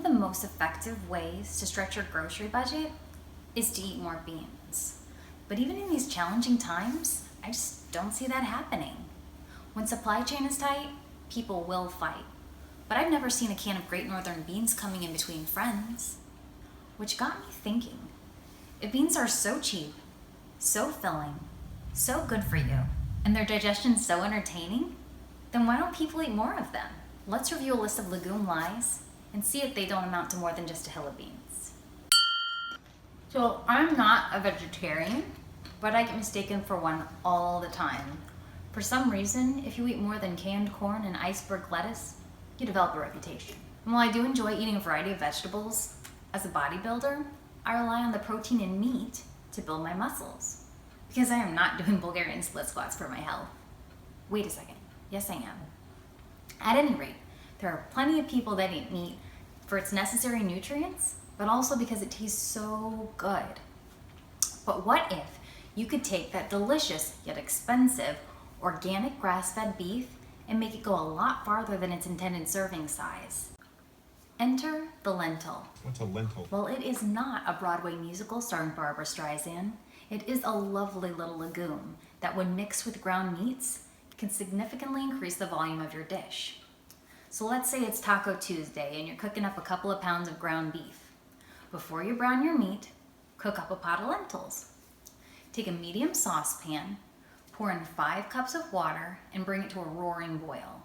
the most effective ways to stretch your grocery budget is to eat more beans. But even in these challenging times, I just don't see that happening. When supply chain is tight, people will fight. But I've never seen a can of Great Northern beans coming in between friends. Which got me thinking, if beans are so cheap, so filling, so good for you, and their digestion so entertaining, then why don't people eat more of them? Let's review a list of legume lies and see if they don't amount to more than just a hill of beans. So I'm not a vegetarian, but I get mistaken for one all the time. For some reason, if you eat more than canned corn and iceberg lettuce, you develop a reputation. And while I do enjoy eating a variety of vegetables, as a bodybuilder, I rely on the protein in meat to build my muscles. Because I am not doing Bulgarian split squats for my health. Wait a second. Yes, I am. At any rate, there are plenty of people that eat meat for its necessary nutrients, but also because it tastes so good. But what if you could take that delicious yet expensive organic grass-fed beef and make it go a lot farther than its intended serving size? Enter the lentil. What's a lentil? Well, it is not a Broadway musical starring Barbra Streisand. It is a lovely little legume that, when mixed with ground meats, can significantly increase the volume of your dish. So let's say it's Taco Tuesday and you're cooking up a couple of pounds of ground beef. Before you brown your meat, cook up a pot of lentils. Take a medium saucepan, pour in 5 cups of water and bring it to a roaring boil.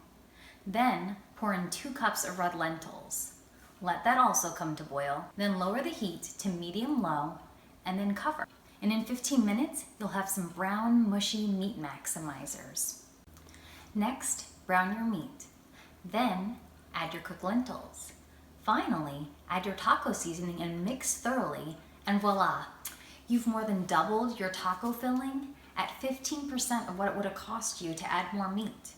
Then pour in 2 cups of red lentils. Let that also come to boil, then lower the heat to medium-low and then cover. And in 15 minutes, you'll have some brown, mushy meat maximizers. Next, brown your meat. Then, add your cooked lentils. Finally, add your taco seasoning and mix thoroughly, and voila! You've more than doubled your taco filling at 15% of what it would have cost you to add more meat.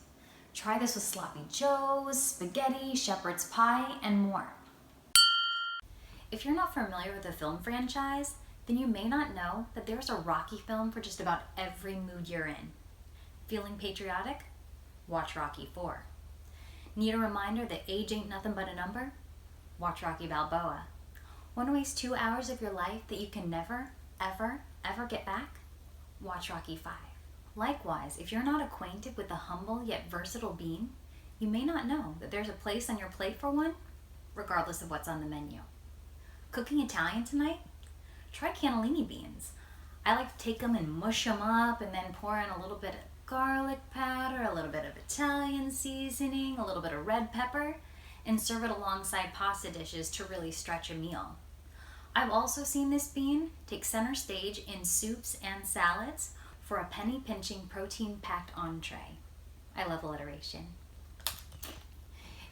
Try this with sloppy joes, spaghetti, shepherd's pie, and more. If you're not familiar with the film franchise, then you may not know that there's a Rocky film for just about every mood you're in. Feeling patriotic? Watch Rocky IV. Need a reminder that age ain't nothing but a number? Watch Rocky Balboa. Want to waste 2 hours of your life that you can never, ever, ever get back? Watch Rocky V. Likewise, if you're not acquainted with the humble yet versatile bean, you may not know that there's a place on your plate for one, regardless of what's on the menu. Cooking Italian tonight? Try cannellini beans. I like to take them and mush them up and then pour in a little bit of garlic powder, a little bit of Italian seasoning, a little bit of red pepper, and serve it alongside pasta dishes to really stretch a meal. I've also seen this bean take center stage in soups and salads for a penny-pinching, protein-packed entree. I love alliteration.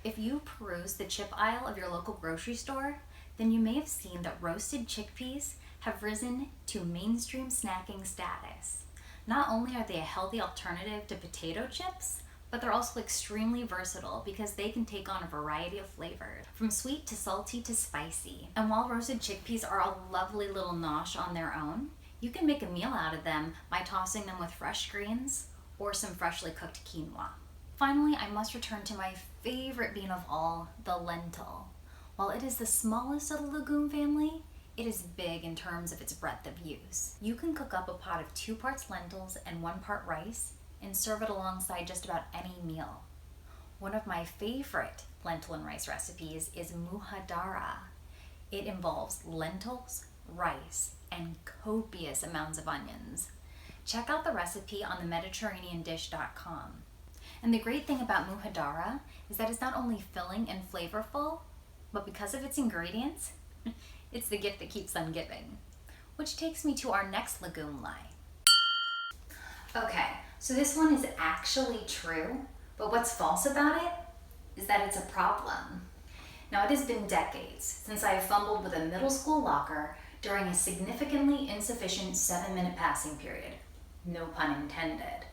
If you peruse the chip aisle of your local grocery store, then you may have seen that roasted chickpeas have risen to mainstream snacking status. Not only are they a healthy alternative to potato chips, but they're also extremely versatile because they can take on a variety of flavors, from sweet to salty to spicy. And while roasted chickpeas are a lovely little nosh on their own, you can make a meal out of them by tossing them with fresh greens or some freshly cooked quinoa. Finally, I must return to my favorite bean of all, the lentil. While it is the smallest of the legume family, it is big in terms of its breadth of use. You can cook up a pot of 2 parts lentils and 1 part rice and serve it alongside just about any meal. One of my favorite lentil and rice recipes is muhadara. It involves lentils, rice, and copious amounts of onions. Check out the recipe on themediterraneandish.com. And the great thing about muhadara is that it's not only filling and flavorful, but because of its ingredients, it's the gift that keeps on giving. Which takes me to our next legume lie. Okay, so this one is actually true, but what's false about it is that it's a problem. Now, it has been decades since I have fumbled with a middle school locker during a significantly insufficient 7-minute passing period. No pun intended.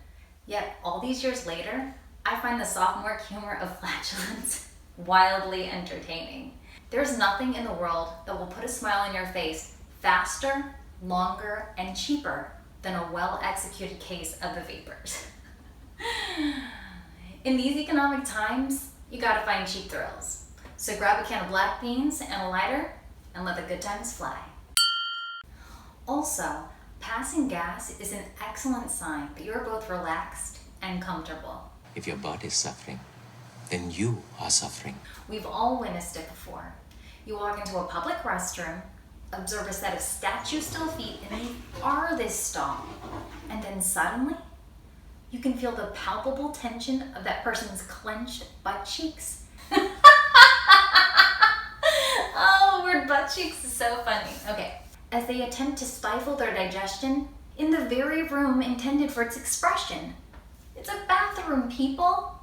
Yet, all these years later, I find the sophomore humor of flatulence wildly entertaining. There's nothing in the world that will put a smile on your face faster, longer, and cheaper than a well-executed case of the vapors. In these economic times, you gotta find cheap thrills. So grab a can of black beans and a lighter and let the good times fly. Also, passing gas is an excellent sign that you're both relaxed and comfortable. If your body is suffering, then you are suffering. We've all witnessed it before. You walk into a public restroom, observe a set of statue-still feet in the farthest stall, and then suddenly, you can feel the palpable tension of that person's clenched butt cheeks. Oh, word butt cheeks is so funny. Okay. As they attempt to stifle their digestion in the very room intended for its expression. It's a bathroom, people.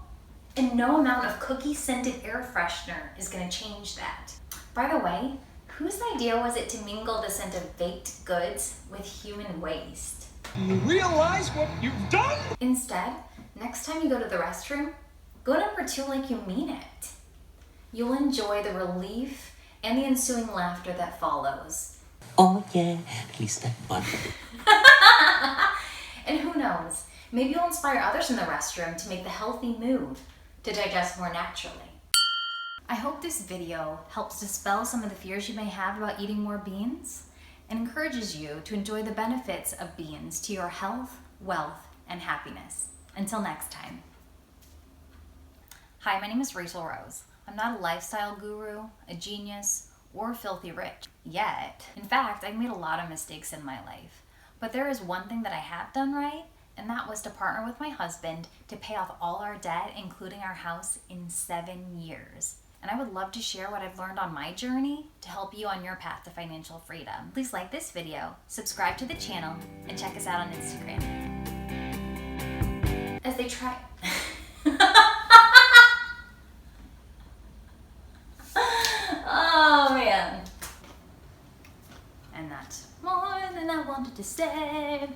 And no amount of cookie-scented air freshener is going to change that. By the way, whose idea was it to mingle the scent of baked goods with human waste? You realize what you've done? Instead, next time you go to the restroom, go number 2 like you mean it. You'll enjoy the relief and the ensuing laughter that follows. Oh yeah, release that butt. And who knows, maybe you'll inspire others in the restroom to make the healthy move to digest more naturally. I hope this video helps dispel some of the fears you may have about eating more beans and encourages you to enjoy the benefits of beans to your health, wealth, and happiness. Until next time. Hi, my name is Rachel Rose. I'm not a lifestyle guru, a genius, or filthy rich yet. In fact, I've made a lot of mistakes in my life. But there is one thing that I have done right, and that was to partner with my husband to pay off all our debt, including our house, in 7 years. And I would love to share what I've learned on my journey to help you on your path to financial freedom. Please like this video, subscribe to the channel, and check us out on Instagram. As they try... Oh man. And that's more than I wanted to say.